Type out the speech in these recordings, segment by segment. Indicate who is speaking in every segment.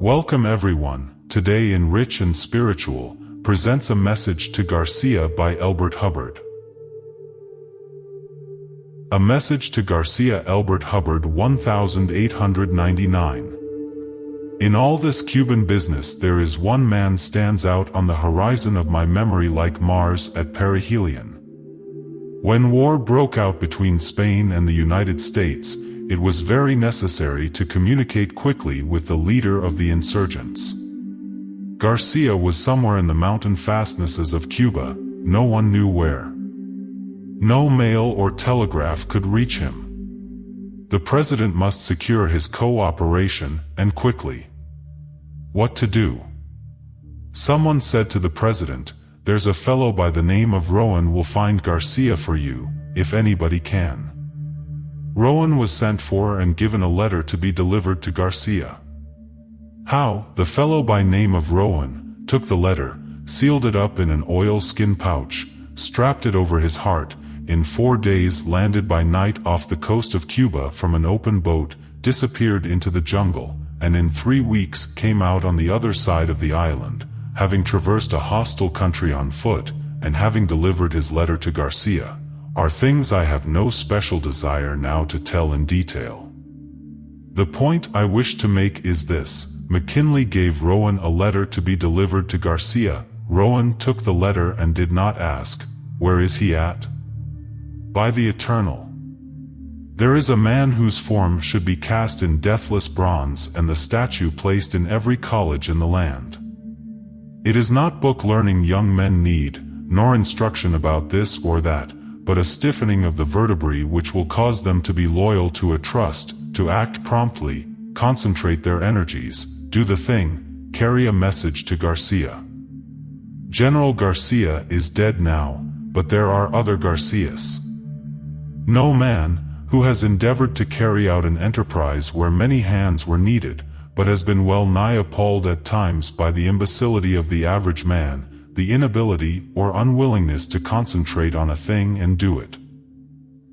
Speaker 1: Welcome everyone. Today in Rich and Spiritual presents a message to Garcia by ELBERT Hubbard. A message to Garcia, ELBERT Hubbard, 1899. In all this Cuban business there is one man stands out on the horizon of my memory like Mars at perihelion. When war broke out between Spain and the United States, it was very necessary to communicate quickly with the leader of the insurgents. Garcia was somewhere in the mountain fastnesses of Cuba, no one knew where. No mail or telegraph could reach him. The president must secure his cooperation, and quickly. What to do? Someone said to the president, "There's a fellow by the name of Rowan will find Garcia for you, if anybody can." Rowan was sent for and given a letter to be delivered to Garcia. How? The fellow by name of Rowan took the letter, sealed it up in an oilskin pouch, strapped it over his heart, in 4 days landed by night off the coast of Cuba from an open boat, disappeared into the jungle, and in 3 weeks came out on the other side of the island, having traversed a hostile country on foot, and having delivered his letter to Garcia, are things I have no special desire now to tell in detail. The point I wish to make is this: McKinley gave Rowan a letter to be delivered to Garcia. Rowan took the letter and did not ask, "Where is he at?" By the Eternal. There is a man whose form should be cast in deathless bronze and the statue placed in every college in the land. It is not book learning young men need, nor instruction about this or that, but a stiffening of the vertebrae which will cause them to be loyal to a trust, to act promptly, concentrate their energies, do the thing, carry a message to Garcia. General Garcia is dead now, but there are other Garcias. No man, who has endeavored to carry out an enterprise where many hands were needed, but has been well nigh appalled at times by the imbecility of the average man, the inability or unwillingness to concentrate on a thing and do it.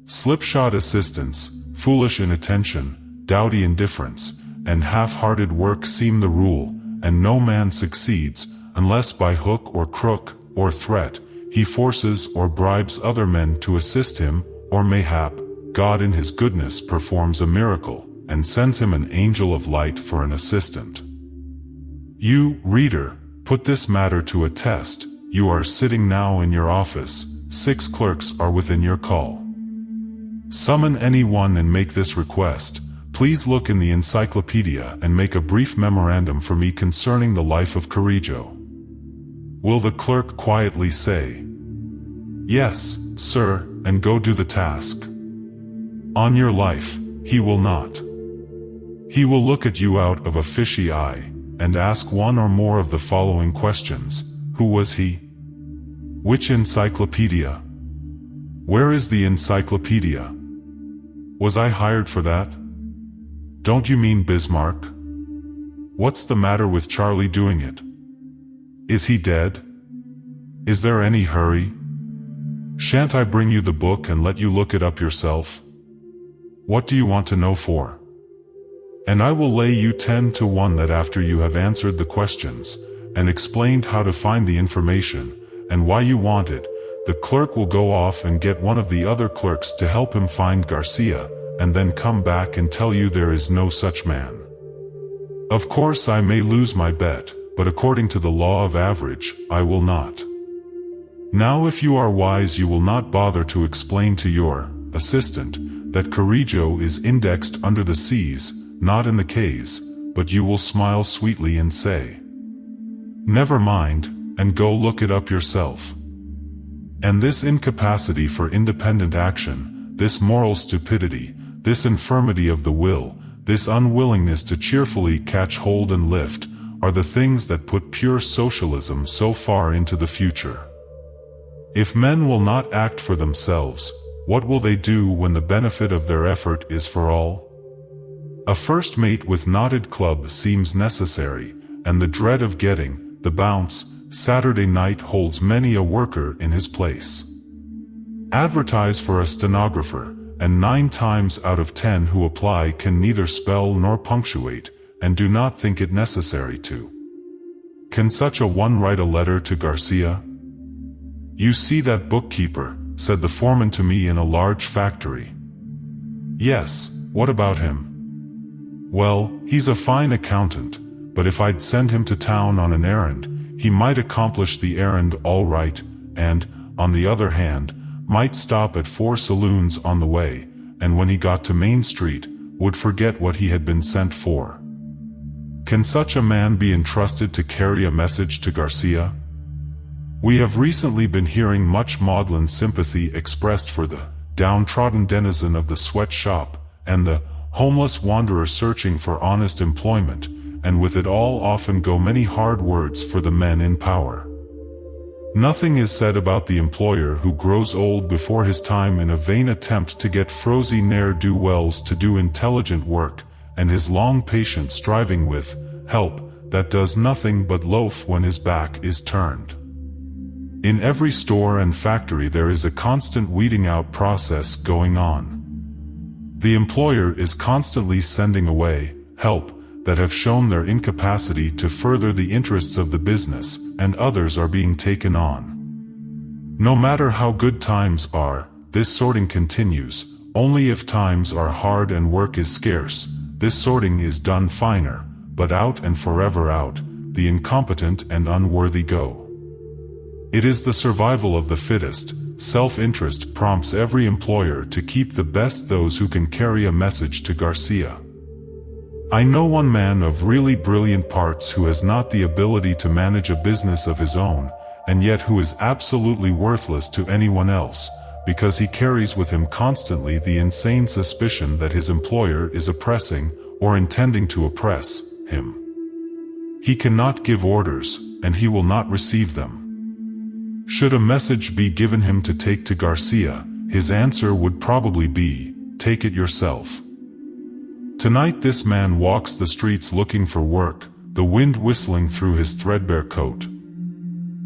Speaker 1: Slipshod assistance, foolish inattention, dowdy indifference, and half-hearted work seem the rule, and no man succeeds, unless by hook or crook, or threat, he forces or bribes other men to assist him, or mayhap, God in his goodness performs a miracle, and sends him an angel of light for an assistant. You, reader, put this matter to a test. You are sitting now in your office, 6 clerks are within your call. Summon anyone and make this request: please look in the encyclopedia and make a brief memorandum for me concerning the life of Carrillo. Will the clerk quietly say, "Yes, sir," and go do the task? On your life, he will not. He will look at you out of a fishy eye, and ask one or more of the following questions: Who was he? Which encyclopedia? Where is the encyclopedia? Was I hired for that? Don't you mean Bismarck? What's the matter with Charlie doing it? Is he dead? Is there any hurry? Shan't I bring you the book and let you look it up yourself? What do you want to know for? And I will lay you 10 to 1 that after you have answered the questions, and explained how to find the information, and why you want it, the clerk will go off and get one of the other clerks to help him find Garcia, and then come back and tell you there is no such man. Of course I may lose my bet, but according to the law of average, I will not. Now if you are wise you will not bother to explain to your assistant that Carrillo is indexed under the C's, not in the K's, but you will smile sweetly and say, "Never mind," and go look it up yourself. And this incapacity for independent action, this moral stupidity, this infirmity of the will, this unwillingness to cheerfully catch hold and lift, are the things that put pure socialism so far into the future. If men will not act for themselves, what will they do when the benefit of their effort is for all? A first mate with knotted club seems necessary, and the dread of getting the bounce Saturday night holds many a worker in his place. Advertise for a stenographer, and 9 times out of 10 who apply can neither spell nor punctuate, and do not think it necessary to. Can such a one write a letter to Garcia? You see that bookkeeper, said the foreman to me in a large factory. Yes, what about him? Well, he's a fine accountant, but if I'd send him to town on an errand, he might accomplish the errand all right, and, on the other hand, might stop at 4 saloons on the way, and when he got to Main Street, would forget what he had been sent for. Can such a man be entrusted to carry a message to Garcia? We have recently been hearing much maudlin sympathy expressed for the downtrodden denizen of the sweatshop, and the homeless wanderer searching for honest employment, and with it all often go many hard words for the men in power. Nothing is said about the employer who grows old before his time in a vain attempt to get frowsy ne'er-do-wells to do intelligent work, and his long patient striving with help that does nothing but loaf when his back is turned. In every store and factory there is a constant weeding out process going on. The employer is constantly sending away help that have shown their incapacity to further the interests of the business, and others are being taken on. No matter how good times are, this sorting continues. Only if times are hard and work is scarce, this sorting is done finer, but out and forever out, the incompetent and unworthy go. It is the survival of the fittest. Self-interest prompts every employer to keep the best those who can carry a message to Garcia. I know one man of really brilliant parts who has not the ability to manage a business of his own, and yet who is absolutely worthless to anyone else, because he carries with him constantly the insane suspicion that his employer is oppressing, or intending to oppress, him. He cannot give orders, and he will not receive them. Should a message be given him to take to Garcia, his answer would probably be, "Take it yourself." Tonight this man walks the streets looking for work, the wind whistling through his threadbare coat.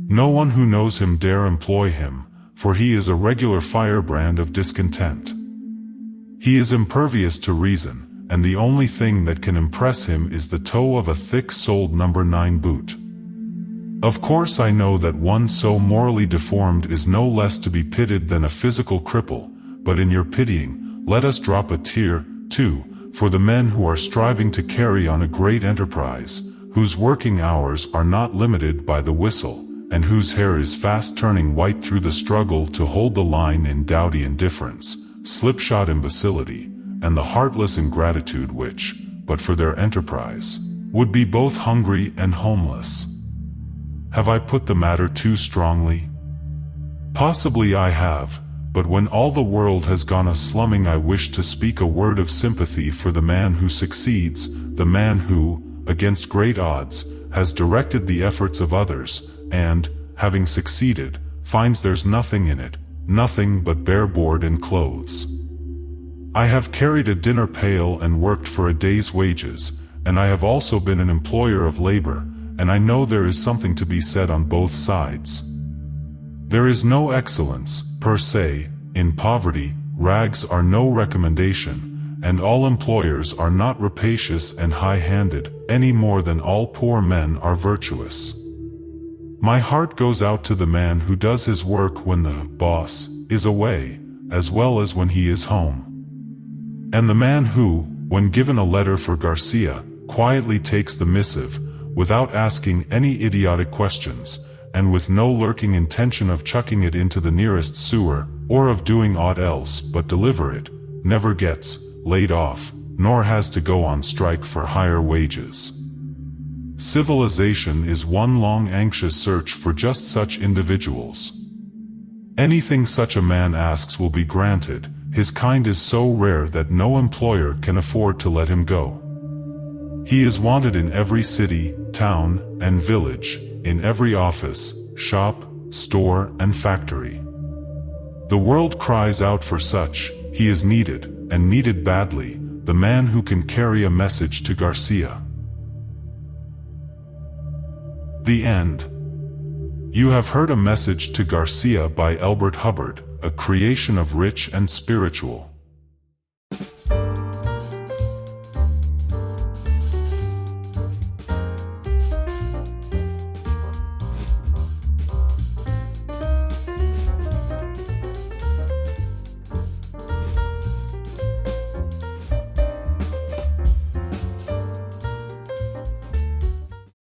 Speaker 1: No one who knows him dare employ him, for he is a regular firebrand of discontent. He is impervious to reason, and the only thing that can impress him is the toe of a thick-soled No. 9 boot. Of course I know that one so morally deformed is no less to be pitied than a physical cripple, but in your pitying, let us drop a tear, too, for the men who are striving to carry on a great enterprise, whose working hours are not limited by the whistle, and whose hair is fast turning white through the struggle to hold the line in dowdy indifference, slipshod imbecility, and the heartless ingratitude which, but for their enterprise, would be both hungry and homeless. Have I put the matter too strongly? Possibly I have. But when all the world has gone a-slumming, I wish to speak a word of sympathy for the man who succeeds, the man who, against great odds, has directed the efforts of others, and, having succeeded, finds there's nothing in it, nothing but bare board and clothes. I have carried a dinner pail and worked for a day's wages, and I have also been an employer of labor, and I know there is something to be said on both sides. There is no excellence, per se, in poverty. Rags are no recommendation, and all employers are not rapacious and high-handed, any more than all poor men are virtuous. My heart goes out to the man who does his work when the boss is away, as well as when he is home. And the man who, when given a letter for Garcia, quietly takes the missive, without asking any idiotic questions, and with no lurking intention of chucking it into the nearest sewer, or of doing aught else but deliver it, never gets laid off, nor has to go on strike for higher wages. Civilization is one long anxious search for just such individuals. Anything such a man asks will be granted. His kind is so rare that no employer can afford to let him go. He is wanted in every city, town, and village, in every office, shop, store, and factory. The world cries out for such. He is needed, and needed badly, the man who can carry a message to Garcia. The end. You have heard A Message to Garcia by ELBERT Hubbard, a creation of Rich and Spiritual.